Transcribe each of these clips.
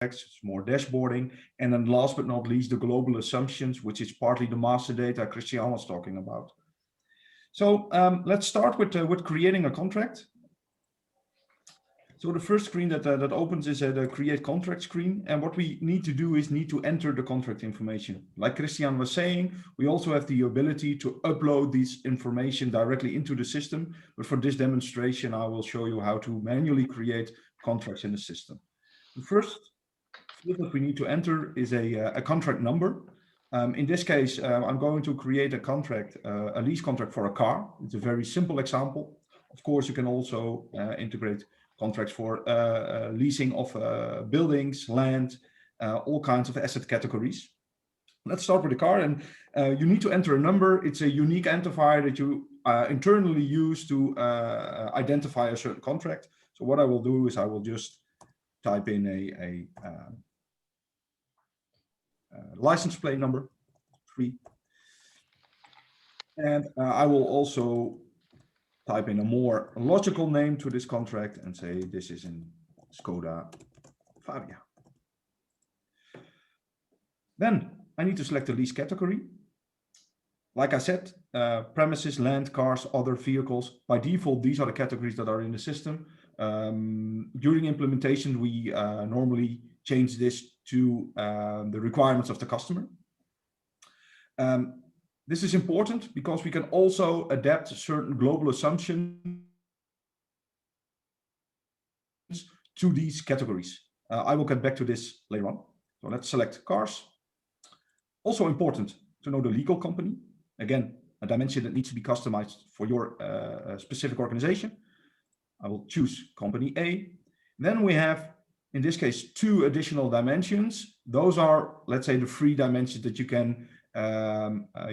it's more dashboarding. And then last but not least, the global assumptions, which is partly the master data Christian was talking about. So let's start with creating a contract. So the first screen that opens is the create contract screen. And what we need to do is need to enter the contract information. Like Christian was saying, we also have the ability to upload this information directly into the system. But for this demonstration, I will show you how to manually create contracts in the system. The first field that we need to enter is a contract number. In this case, I'm going to create a contract, a lease contract for a car. It's a very simple example. Of course, you can also integrate contracts for leasing of buildings, land, all kinds of asset categories. Let's start with the car, and you need to enter a number. It's a unique identifier that you internally use to identify a certain contract. So what I will do is I will just type in a license plate number 3. And I will also type in a more logical name to this contract and say this is in Skoda Fabia. Then I need to select the lease category. Like I said, premises, land, cars, other vehicles. By default, these are the categories that are in the system. During implementation, we normally change this to the requirements of the customer. This is important because we can also adapt certain global assumptions to these categories. I will get back to this later on. So let's select cars. Also important to know the legal company. Again, a dimension that needs to be customized for your specific organization. I will choose company A. Then we have, in this case, 2 additional dimensions. Those are, let's say, the 3 dimensions that you can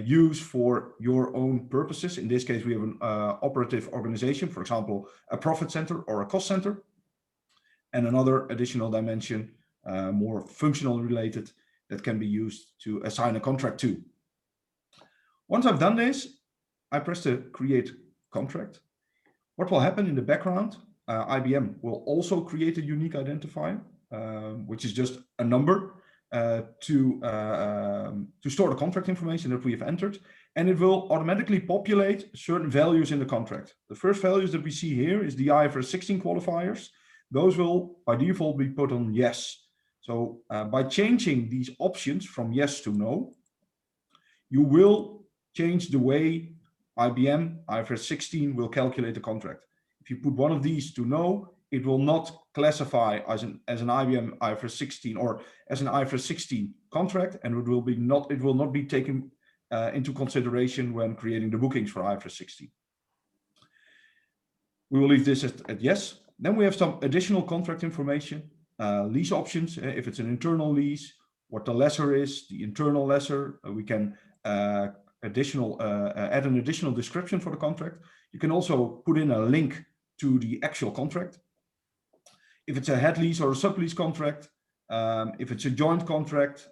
use for your own purposes. In this case, we have an operative organization, for example, a profit center or a cost center, and another additional dimension, more functional related, that can be used to assign a contract to. Once I've done this, I press the create contract. What will happen in the background? IBM will also create a unique identifier, which is just a number to store the contract information that we have entered, and it will automatically populate certain values in the contract. The first values that we see here is the IFRS 16 qualifiers. Those will by default be put on yes. So by changing these options from yes to no, you will change the way IBM IFRS 16 will calculate the contract. If you put one of these to no, it will not classify as an IBM IFRS 16 or as an IFRS 16 contract, and it will not be taken into consideration when creating the bookings for IFRS 16. We will leave this at yes. Then we have some additional contract information, lease options. If it's an internal lease, what the lessor is, the internal lessor. We can add an additional description for the contract. You can also put in a link to the actual contract. If it's a head lease or a sublease contract, if it's a joint contract,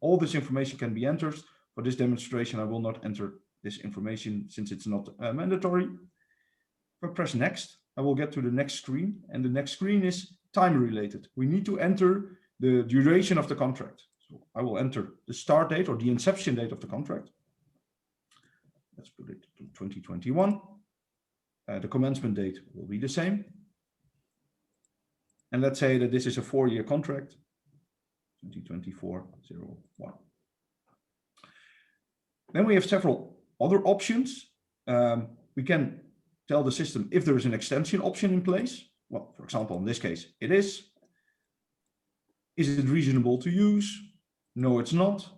all this information can be entered. For this demonstration, I will not enter this information since it's not mandatory. If I press next, I will get to the next screen, and the next screen is time related. We need to enter the duration of the contract. So I will enter the start date or the inception date of the contract. Let's put it to 2021. The commencement date will be the same. And let's say that this is a 4-year contract, 2024-01. Then we have several other options. We can tell the system if there is an extension option in place. Well, for example, in this case, it is. Is it reasonable to use? No, it's not.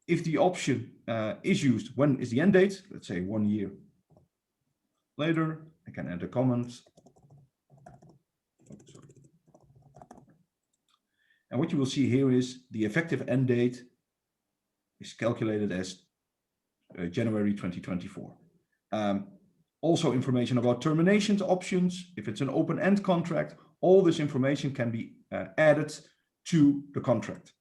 If the option is used, when is the end date? Let's say 1 year later. I can add a comment. And what you will see here is the effective end date is calculated as January 2024. Also information about terminations options. If it's an open-end contract, all this information can be added to the contract.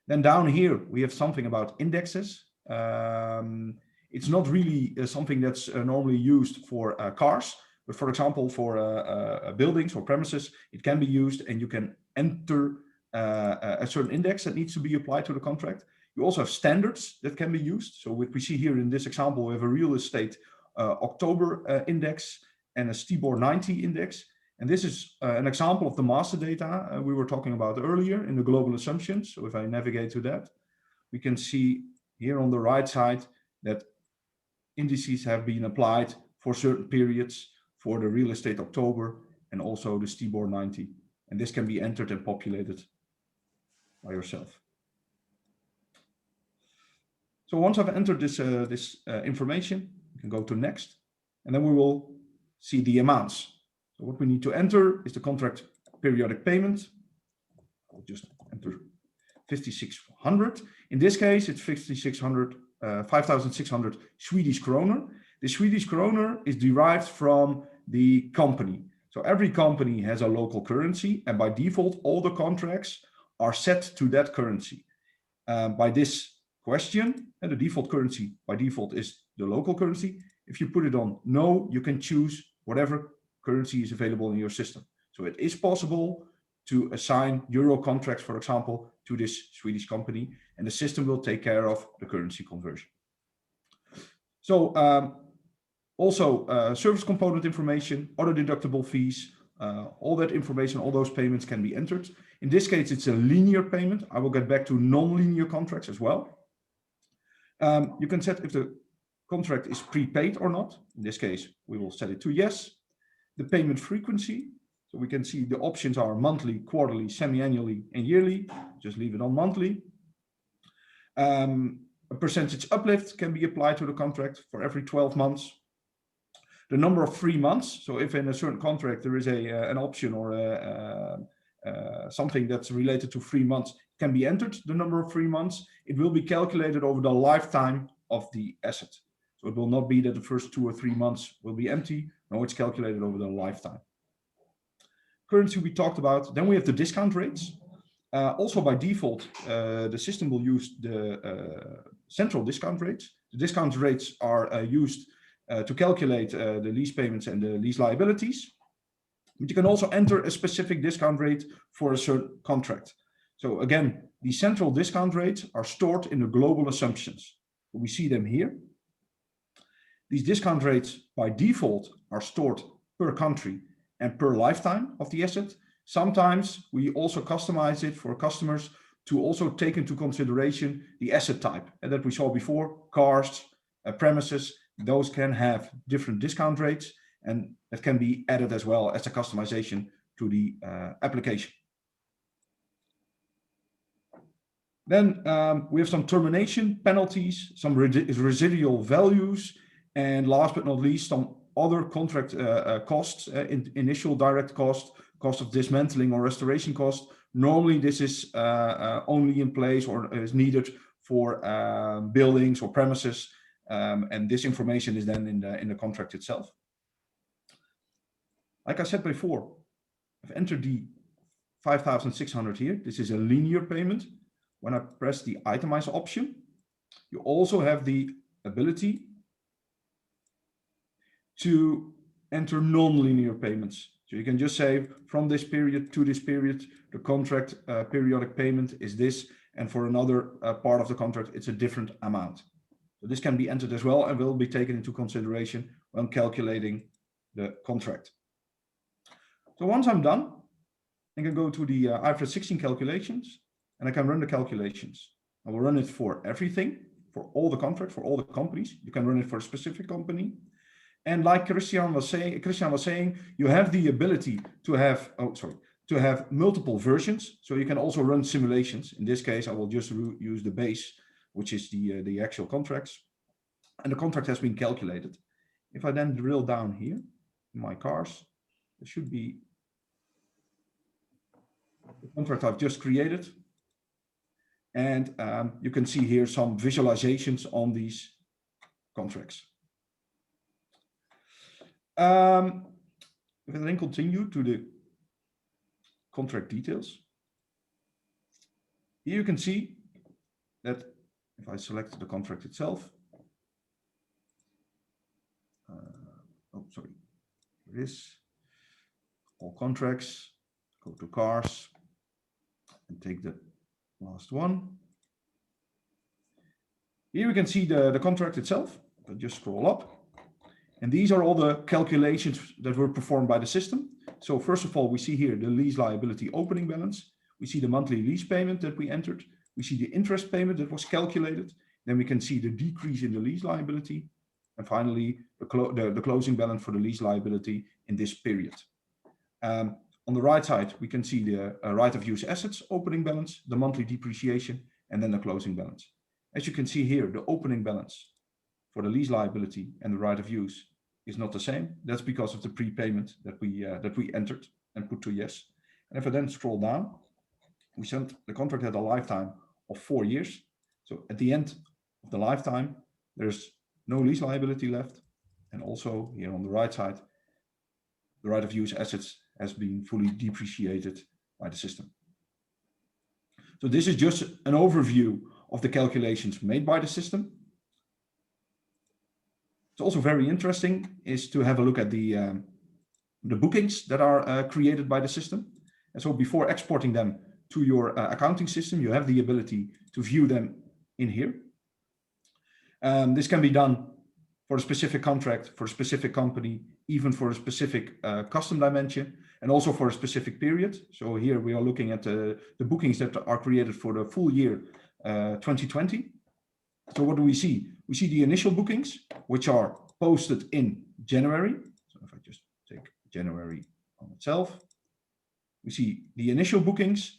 Then down here, we have something about indexes. It's not really something that's normally used for cars, but for example, for buildings or premises, it can be used, and you can enter a certain index that needs to be applied to the contract. You also have standards that can be used. So what we see here in this example, we have a real estate October index and a STIBOR 90 index. And this is an example of the master data we were talking about earlier in the global assumptions. So if I navigate to that, we can see here on the right side that indices have been applied for certain periods for the real estate October and also the STIBOR 90. And this can be entered and populated by yourself. So once I've entered this, information, we can go to next, and then we will see the amounts. So what we need to enter is the contract periodic payment. I'll just enter 5,600. In this case, it's 5,600 Swedish kroner. The Swedish kroner is derived from the company. So every company has a local currency, and by default, all the contracts are set to that currency. By this question, and the default currency by default is the local currency. If you put it on no, you can choose whatever currency is available in your system. So it is possible to assign euro contracts, for example, to this Swedish company, and the system will take care of the currency conversion. So also service component information, auto deductible fees, all that information, all those payments can be entered. In this case, it's a linear payment. I will get back to non-linear contracts as well. You can set if the contract is prepaid or not. In this case, we will set it to yes. The payment frequency. So we can see the options are monthly, quarterly, semi-annually, and yearly. Just leave it on monthly. A percentage uplift can be applied to the contract for every 12 months. The number of free months. So if in a certain contract there is an option or something that's related to 3 months, can be entered, the number of 3 months. It will be calculated over the lifetime of the asset. So it will not be that the first 2 or 3 months will be empty. No, it's calculated over the lifetime. Currency we talked about. Then we have the discount rates. Also by default, the system will use the central discount rates. The discount rates are used to calculate the lease payments and the lease liabilities. But you can also enter a specific discount rate for a certain contract. So again, the central discount rates are stored in the global assumptions. We see them here. These discount rates by default are stored per country and per lifetime of the asset. Sometimes we also customize it for customers to also take into consideration the asset type and that we saw before, cars, premises. Those can have different discount rates, and that can be added as well as a customization to the application. Then we have some termination penalties, some residual values, and last but not least, some other contract costs, initial direct cost of dismantling or restoration cost. Normally, this is only in place or is needed for buildings or premises, and this information is then in the contract itself. Like I said before, I've entered the 5,600 here. This is a linear payment. When I press the itemize option, you also have the ability to enter non-linear payments. So you can just say from this period to this period, the contract periodic payment is this, and for another part of the contract, it's a different amount. So this can be entered as well and will be taken into consideration when calculating the contract. So once I'm done, I can go to the IFRS 16 calculations, and I can run the calculations. I will run it for everything, for all the contracts, for all the companies. You can run it for a specific company. And like Christian was saying, you have the ability to have, multiple versions. So you can also run simulations. In this case, I will just use the base, which is the actual contracts. And the contract has been calculated. If I then drill down here in my cars, there should be the contract I've just created. And you can see here some visualizations on these contracts. If I then continue to the contract details, here you can see that if I select the contract itself, there is all contracts, go to cars, and take the last one. Here we can see the contract itself. I'll just scroll up. And these are all the calculations that were performed by the system. So first of all, we see here the lease liability opening balance. We see the monthly lease payment that we entered. We see the interest payment that was calculated. Then we can see the decrease in the lease liability. And finally, the closing balance for the lease liability in this period. On the right side, we can see the right of use assets opening balance, the monthly depreciation, and then the closing balance. As you can see here, the opening balance for the lease liability and the right of use is not the same. That's because of the prepayment that we entered and put to yes. And if I then scroll down, we said the contract had a lifetime of 4 years. So at the end of the lifetime, there's no lease liability left. And also here on the right side, the right of use assets has been fully depreciated by the system. So this is just an overview of the calculations made by the system. It's also very interesting is to have a look at the bookings that are created by the system. And so before exporting them to your accounting system, you have the ability to view them in here. This can be done for a specific contract, for a specific company, even for a specific custom dimension, and also for a specific period. So here we are looking at the bookings that are created for the full year 2020. So what do we see? We see the initial bookings, which are posted in January. So if I just take January on itself, we see the initial bookings,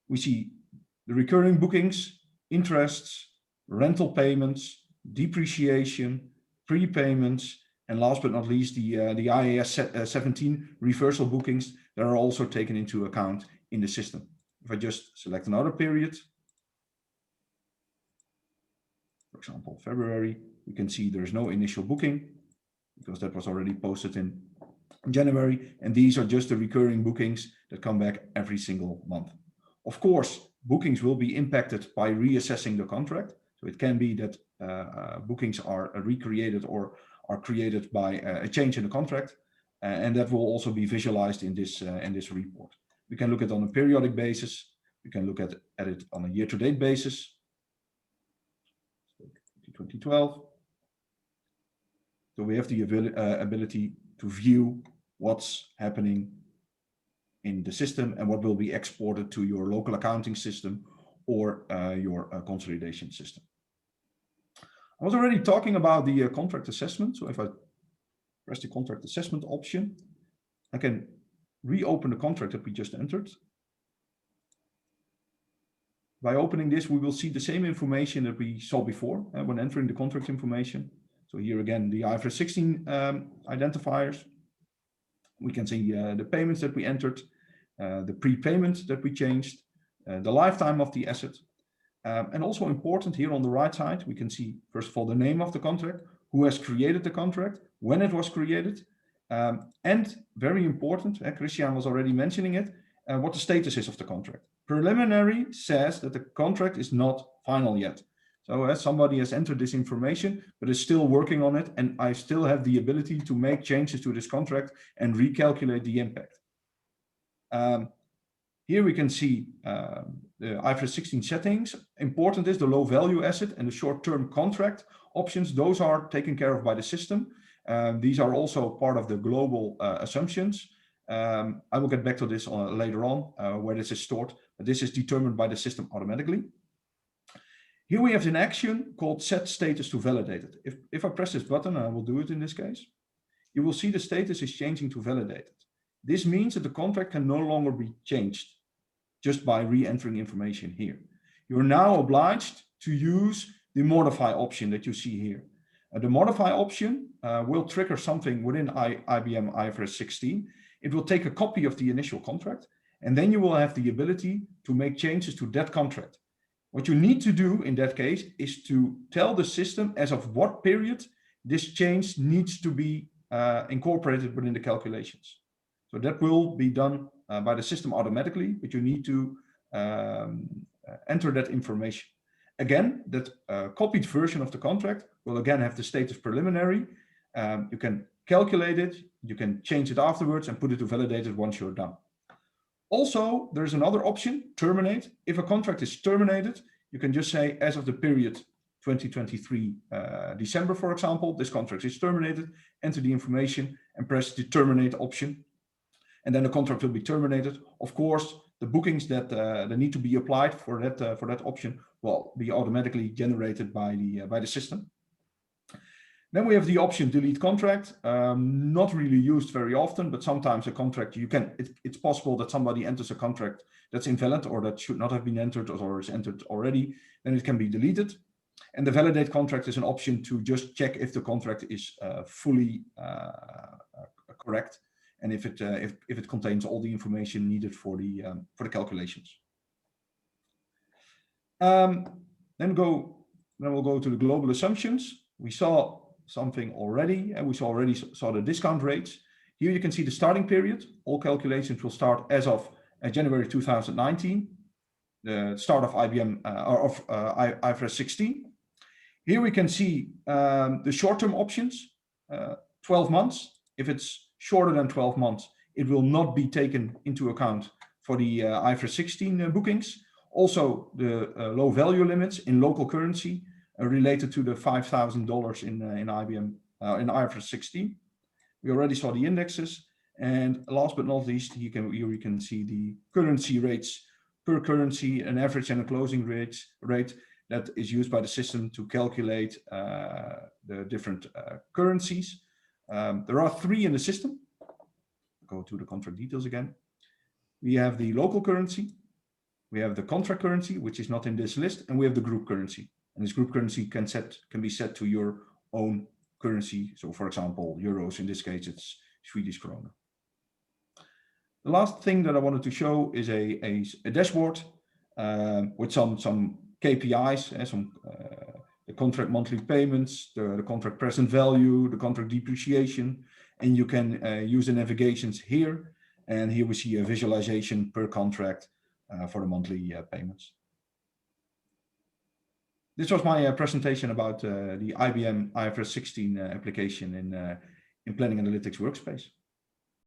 we see the recurring bookings, interests, rental payments, depreciation, prepayments, and last but not least, the IFRS 17 reversal bookings that are also taken into account in the system. If I just select another period, for example, February, we can see there is no initial booking because that was already posted in January. And these are just the recurring bookings that come back every single month. Of course, bookings will be impacted by reassessing the contract. So it can be that bookings are recreated or are created by a change in the contract. And that will also be visualized in this report. We can look at it on a periodic basis. We can look at it on a year-to-date basis. 2012. So we have the ability to view what's happening in the system and what will be exported to your local accounting system or your consolidation system. I was already talking about the contract assessment. So if I press the contract assessment option, I can reopen the contract that we just entered. By opening this, we will see the same information that we saw before when entering the contract information. So here again, the IFRS 16 identifiers. We can see the payments that we entered, the prepayment that we changed, the lifetime of the asset. And also important here on the right side, we can see, first of all, the name of the contract, who has created the contract, when it was created, and very important, Christian was already mentioning it, what the status is of the contract. Preliminary says that the contract is not final yet. So somebody has entered this information, but is still working on it, and I still have the ability to make changes to this contract and recalculate the impact. Here we can see the IFRS 16 settings. Important is the low value asset and the short-term contract options. Those are taken care of by the system. These are also part of the global assumptions. I will get back to this later on where this is stored, but this is determined by the system automatically. Here we have an action called set status to validated. If I press this button, I will do it in this case, you will see the status is changing to validated. This means that the contract can no longer be changed just by re-entering information here. You're now obliged to use the modify option that you see here. The modify option will trigger something within IBM IFRS 16. It will take a copy of the initial contract, and then you will have the ability to make changes to that contract. What you need to do in that case is to tell the system as of what period this change needs to be incorporated within the calculations. So that will be done by the system automatically, but you need to enter that information. Again, that copied version of the contract will again have the status preliminary. You can calculate it, you can change it afterwards and put it to validated once you're done. Also, there's another option, terminate. If a contract is terminated, you can just say, as of the period 2023 December, for example, this contract is terminated, enter the information and press the terminate option. And then the contract will be terminated. Of course, the bookings that need to be applied for that option will be automatically generated by the system. Then we have the option delete contract, not really used very often, but sometimes a contract it's possible that somebody enters a contract that's invalid or that should not have been entered or is entered already, then it can be deleted. And the validate contract is an option to just check if the contract is fully correct and if it contains all the information needed for the calculations. Then we'll go to the global assumptions. We saw something already, and we saw the discount rates. Here you can see the starting period. All calculations will start as of January 2019, the start of IFRS 16. Here we can see the short-term options, 12 months. If it's shorter than 12 months, it will not be taken into account for the IFRS 16 bookings. Also, the low value limits in local currency related to the $5,000 in IBM in IFRS 16. We already saw the indexes, and last but not least, here you can see the currency rates per currency, an average and a closing rate that is used by the system to calculate the different currencies. There are 3 in the system. Go to the contract details again. We have the local currency, we have the contract currency, which is not in this list, and we have the group currency. And this group currency can be set to your own currency. So for example, euros, in this case, it's Swedish krona. The last thing that I wanted to show is a dashboard with some KPIs, the contract monthly payments, the contract present value, the contract depreciation, and you can use the navigations here. And here we see a visualization per contract for the monthly payments. This was my presentation about the IBM IFRS 16 application in Planning Analytics Workspace.